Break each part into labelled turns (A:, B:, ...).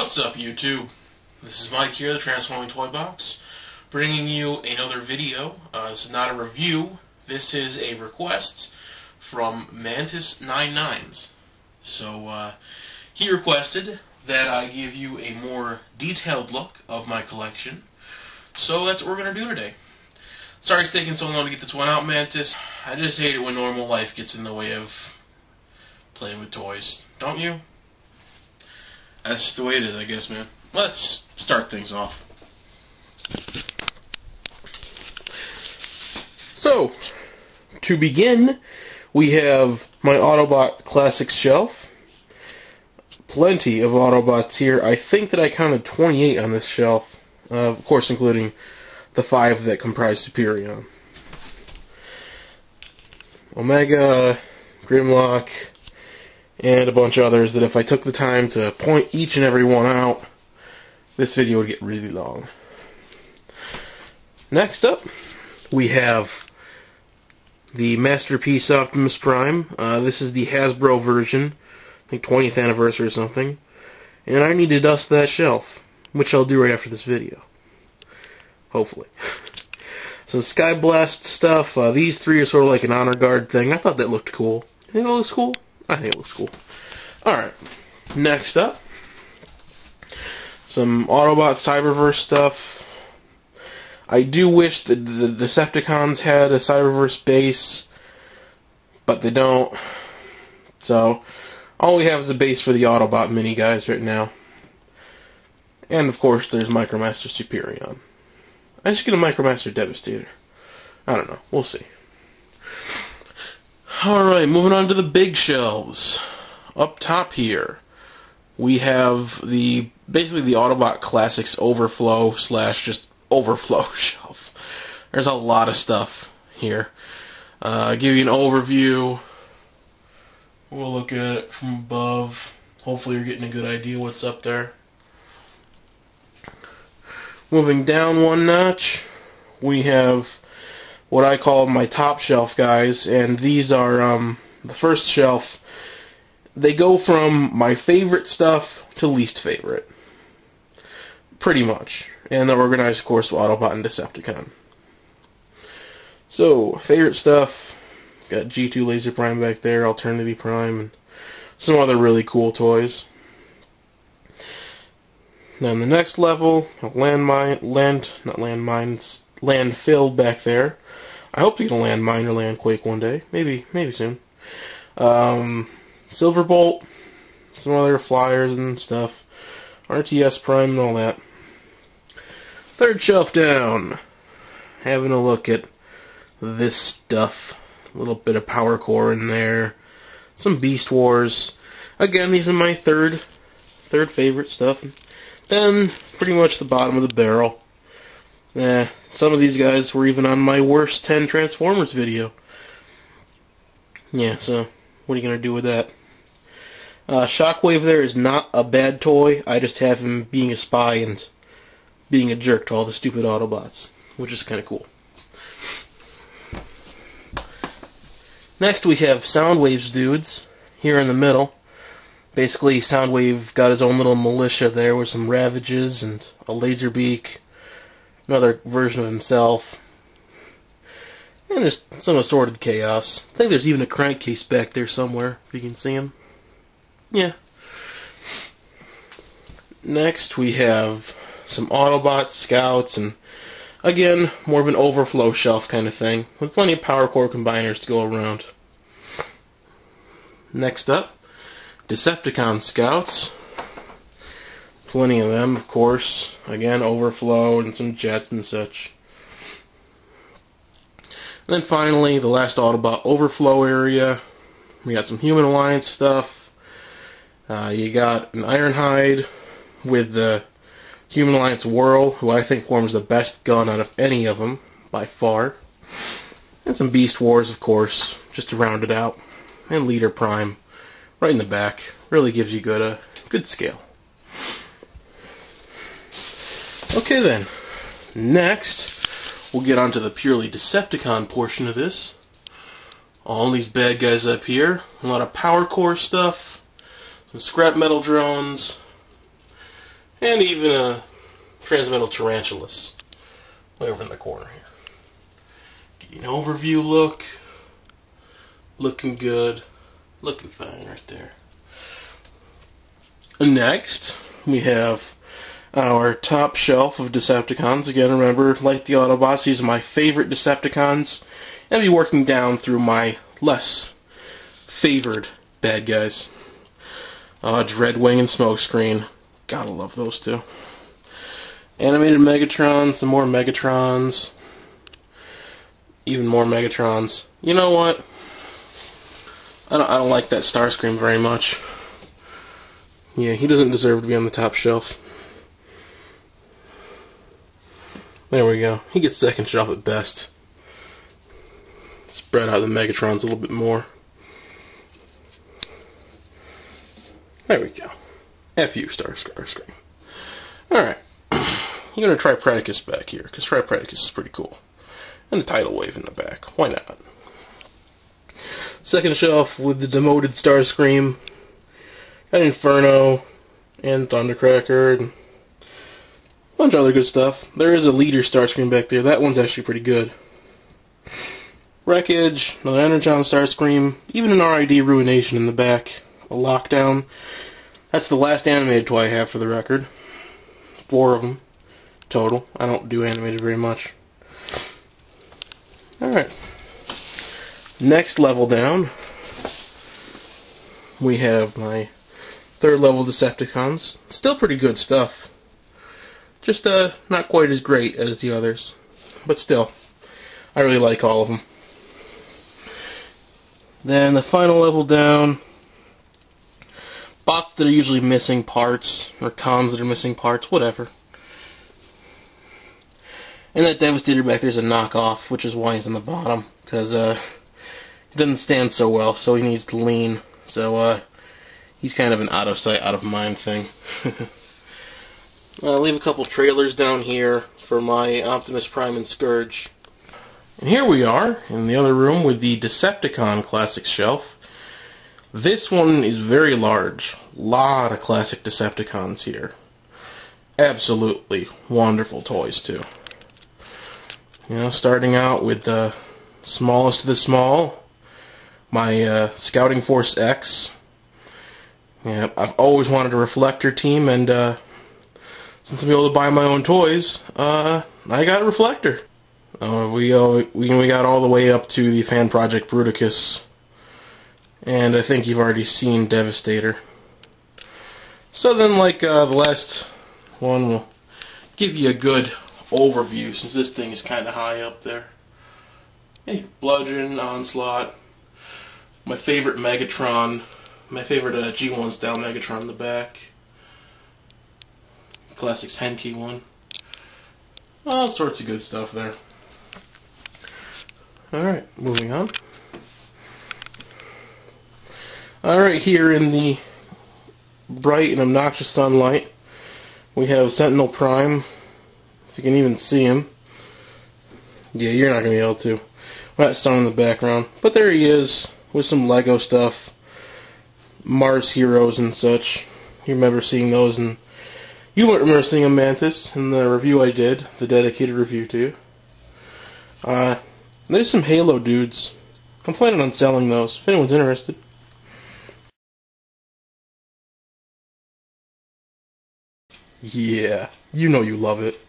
A: What's up, YouTube? This is Mike here, the Transforming Toy Box, bringing you another video. This is not a review. This is a request from Mantis 99s. So, he requested that I give you a more detailed look of my collection. So that's what we're going to do today. Sorry it's taking so long to get this one out, Mantis. I just hate it when normal life gets in the way of playing with toys. Don't you? That's the way it is, I guess, man. Let's start things off. So, to begin, we have my Autobot Classics shelf. Plenty of Autobots here. I think that I counted 28 on this shelf. Of course, including the 5 that comprise Superion. Omega, Grimlock, and a bunch of others that if I took the time to point each and every one out, this video would get really long. Next up, we have the Masterpiece Optimus Prime. This is the Hasbro version, I think 20th anniversary or something. And I need to dust that shelf, which I'll do right after this video. Hopefully. Some Sky Blast stuff. These 3 are sort of like an honor guard thing. I thought that looked cool. You think it looks cool? I think it looks cool. Alright, next up, some Autobot Cyberverse stuff. I do wish that the Decepticons had a Cyberverse base, but they don't. So, all we have is a base for the Autobot mini guys right now. And of course, there's Micromaster Superion. I should get a Micromaster Devastator. I don't know, we'll see. Alright, moving on to the big shelves. Up top here, we have basically the Autobot Classics Overflow / just Overflow shelf. There's a lot of stuff here. I'll give you an overview. We'll look at it from above. Hopefully you're getting a good idea what's up there. Moving down one notch, we have what I call my top shelf guys, and these are the first shelf. They go from my favorite stuff to least favorite, pretty much, and they're organized, of course, with Autobot and Decepticon. So, favorite stuff, got G2 Laser Prime back there, Alternity Prime, and some other really cool toys. Then the next level, landfill back there. I hope to get a landmine or landquake one day. Maybe soon. Silverbolt, some other flyers and stuff. RTS Prime and all that. Third shelf down. Having a look at this stuff. A little bit of Power Core in there. Some Beast Wars. Again, these are my third favorite stuff. Then, pretty much the bottom of the barrel. Some of these guys were even on my worst 10 Transformers video. Yeah, so, what are you going to do with that? Shockwave there is not a bad toy. I just have him being a spy and being a jerk to all the stupid Autobots, which is kind of cool. Next we have Soundwave's dudes, here in the middle. Basically, Soundwave got his own little militia there with some Ravages and a Laserbeak, another version of himself, and just some assorted chaos. I think there's even a crankcase back there somewhere, if you can see him. Yeah. Next, we have some Autobot Scouts, and again, more of an overflow shelf kind of thing, with plenty of Power Core combiners to go around. Next up, Decepticon Scouts. Plenty of them, of course. Again, overflow and some jets and such. And then finally, the last Autobot overflow area. We got some Human Alliance stuff. You got an Ironhide with the Human Alliance Whirl, who I think forms the best gun out of any of them, by far. And some Beast Wars, of course, just to round it out. And Leader Prime, right in the back. Really gives you good scale. Okay then, next we'll get onto the purely Decepticon portion of this. All these bad guys up here, a lot of Power Core stuff, some scrap metal drones, And even a transmetal tarantulas way over in the corner here. Give you an overview look. Looking good. Looking fine right there. Next, we have our top shelf of Decepticons. Again, remember, like the Autobots, these are my favorite Decepticons. And I'll be working down through my less favored bad guys. Dreadwing and Smokescreen. Gotta love those two. Animated Megatrons, some more Megatrons. Even more Megatrons. You know what? I don't like that Starscream very much. Yeah, he doesn't deserve to be on the top shelf. There we go. He gets second shelf at best. Spread out the Megatrons a little bit more. There we go. F you, Starscream. Alright. You're going to try Predicus back here, because Predicus is pretty cool. And the tidal wave in the back. Why not? Second shelf with the demoted Starscream. Got Inferno. And Thundercracker. And a bunch of other good stuff. There is a leader Starscream back there. That one's actually pretty good. Wreckage. Another Energon Starscream. Even an RID Ruination in the back. A Lockdown. That's the last animated toy I have for the record. 4 of them total. I don't do animated very much. Alright. Next level down, we have my third level Decepticons. Still pretty good stuff. Just not quite as great as the others. But still, I really like all of them. Then the final level down, bots that are usually missing parts, or cons that are missing parts, whatever. And that Devastator back there is a knockoff, which is why he's on the bottom, because he doesn't stand so well, so he needs to lean. So he's kind of an out of sight, out of mind thing. I'll leave a couple trailers down here for my Optimus Prime and Scourge. And here we are in the other room with the Decepticon Classics shelf. This one is very large. Lot of classic Decepticons here. Absolutely wonderful toys too. You know, starting out with the smallest of the small, my Scouting Force X. Yeah, I've always wanted a Reflector team, and since I'm able to buy my own toys, I got a Reflector. We got all the way up to the Fan Project Bruticus, and I think you've already seen Devastator. So then, like the last one, will give you a good overview, since this thing is kind of high up there. Hey, Bludgeon, Onslaught, my favorite Megatron, my favorite G1 style Megatron in the back, Classics Henke one, all sorts of good stuff there. Alright, moving on. Alright, here in the bright and obnoxious sunlight, we have Sentinel Prime. If you can even see him. Yeah, you're not going to be able to. That sun in the background. But there he is, with some Lego stuff. Mars Heroes and such. You remember seeing those, and you might remember seeing a Mantis in the review I did, the dedicated review to you. There's some Halo dudes. I'm planning on selling those, if anyone's interested. Yeah, you know you love it.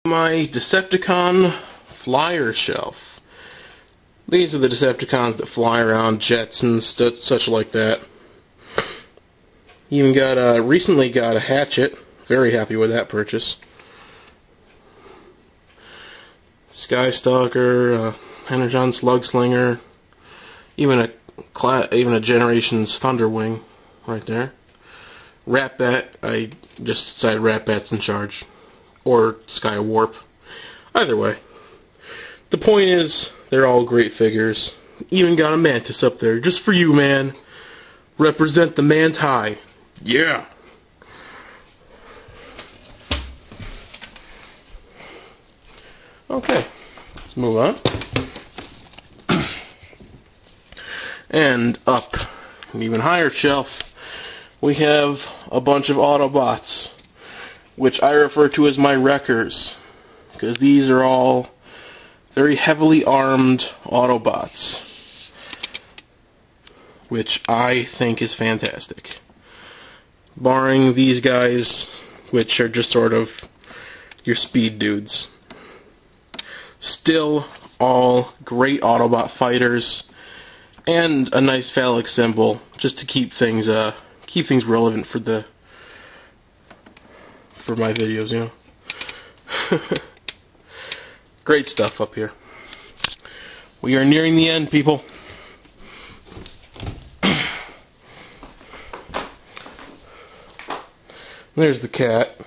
A: My Decepticon flyer shelf. These are the Decepticons that fly around, jets and such like that. Even got recently got a Hatchet. Very happy with that purchase. Skystalker, Energon Slugslinger, even a Generations Thunderwing, right there. Ratbat, I just decided Ratbat's in charge. Or Skywarp. Either way. The point is, they're all great figures. Even got a Mantis up there, just for you, man. Represent the Manti. Yeah! Okay, let's move on. And up an even higher shelf, we have a bunch of Autobots, which I refer to as my wreckers, because these are all very heavily armed Autobots, which I think is fantastic. Barring these guys, which are just sort of your speed dudes. Still all great Autobot fighters, and a nice phallic symbol, just to keep things relevant for my videos, you know. Great stuff up here. We are nearing the end, people. There's the cat.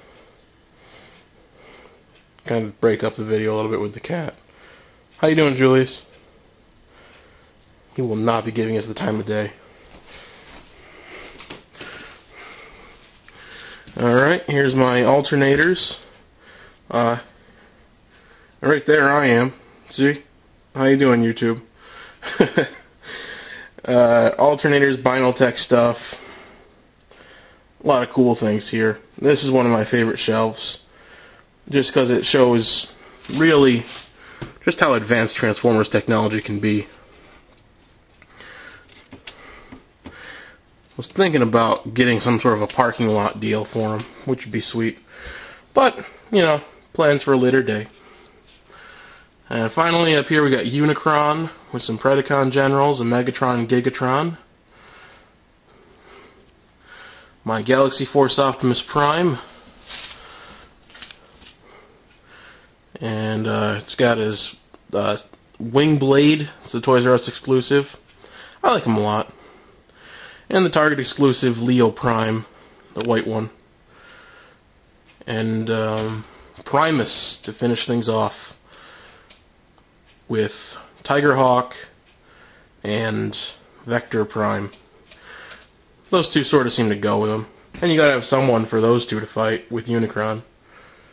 A: Kind of break up the video a little bit with the cat. How you doing, Julius? He will not be giving us the time of day. Alright, here's my alternators. Right there I am. See? How you doing, YouTube? Alternators, Binaltech stuff. A lot of cool things here. This is one of my favorite shelves, just because it shows really just how advanced Transformers technology can be. I was thinking about getting some sort of a parking lot deal for them, which would be sweet. But, you know, plans for a later day. And finally, up here we got Unicron with some Predacon Generals, a Megatron and Gigatron. My Galaxy Force Optimus Prime. And it's got his Wing Blade. It's a Toys R Us exclusive. I like him a lot. And the Target exclusive Leo Prime, the white one. And Primus to finish things off with Tigerhawk and Vector Prime. Those two sort of seem to go with them. And you gotta have someone for those two to fight with Unicron.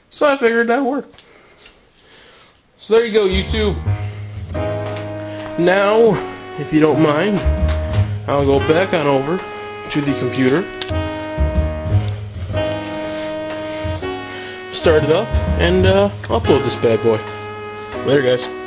A: So I figured that worked. So there you go, YouTube. Now, if you don't mind, I'll go back on over to the computer, start it up, and upload this bad boy. Later, guys.